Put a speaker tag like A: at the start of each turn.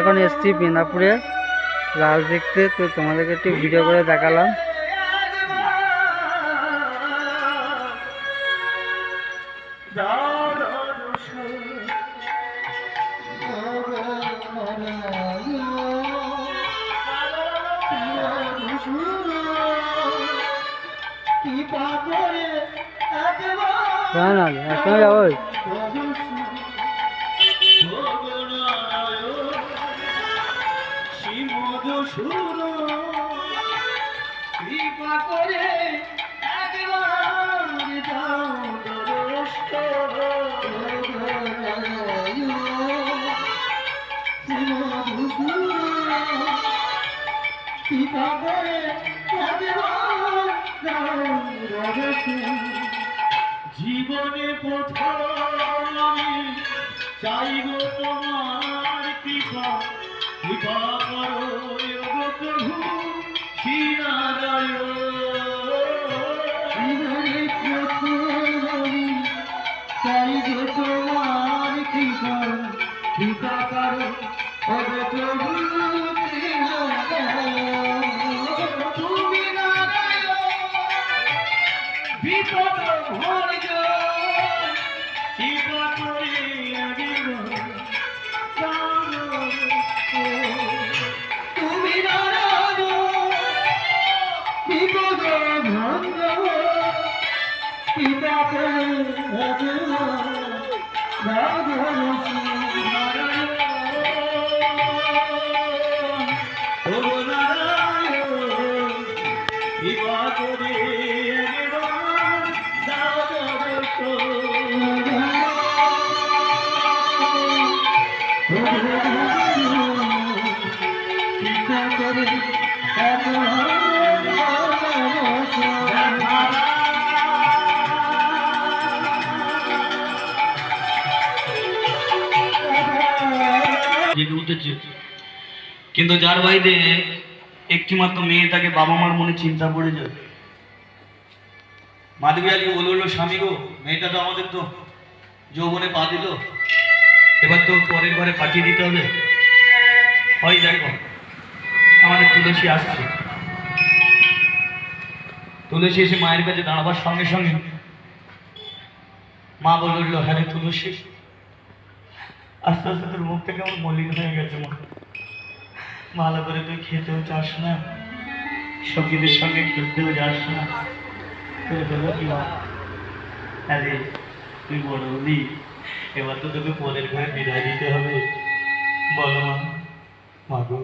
A: এখন এসছি বিনাপুরে রাজ দেখতে, তো তোমাদেরকে একটু ভিডিও করে দেখালাম। না একসঙ্গে যাবো।
B: জীবনে প্রথম আমি চাইব তোমার কৃপা, কৃপা করো গো প্রভু শ্রীনারায়ণ। জীবনে প্রথম আমি চাইব তোমার কৃপা, কৃপা করো গো প্রভু শ্রীনারায়ণ। তুমি নারায়ণ বিপদ ভঞ্জ, কৃপা করে আগিব। তুমি নারায়ণ বিপদ ভঞ্জ, কৃপা করে আগিব। কিন্তু যার বাড়িতে একটি মাত্র মেয়ে, তাকে বাবা মার মনে চিন্তা পড়ে যায়। মাধবী আলীকে বললো, স্বামী গো, মেয়েটা তো আমাদের তো যৌবনে পা দিল, এবার তো পরের ঘরে পাঠিয়ে দিতে হবে। হয় দেখো আমাদের তুলসী আসছে। তুলসী এসে মায়ের কাছে দাঁড়াবার সঙ্গে সঙ্গে মা বলল, হ্যাঁ রে তুলসী, আস্তে আস্তে তোর মুখটা কেমন মলিন হয়ে গেছে। মা ভালো করে তুই খেতেও চাস না, সঙ্গীদের সঙ্গে খেলতেও যাস না, তুই বললো কি মা, আরে তুই বড় হলি, এবার তো তোকে পরের ঘরে বিদায় দিতে হবে। বলো মা। মা গো,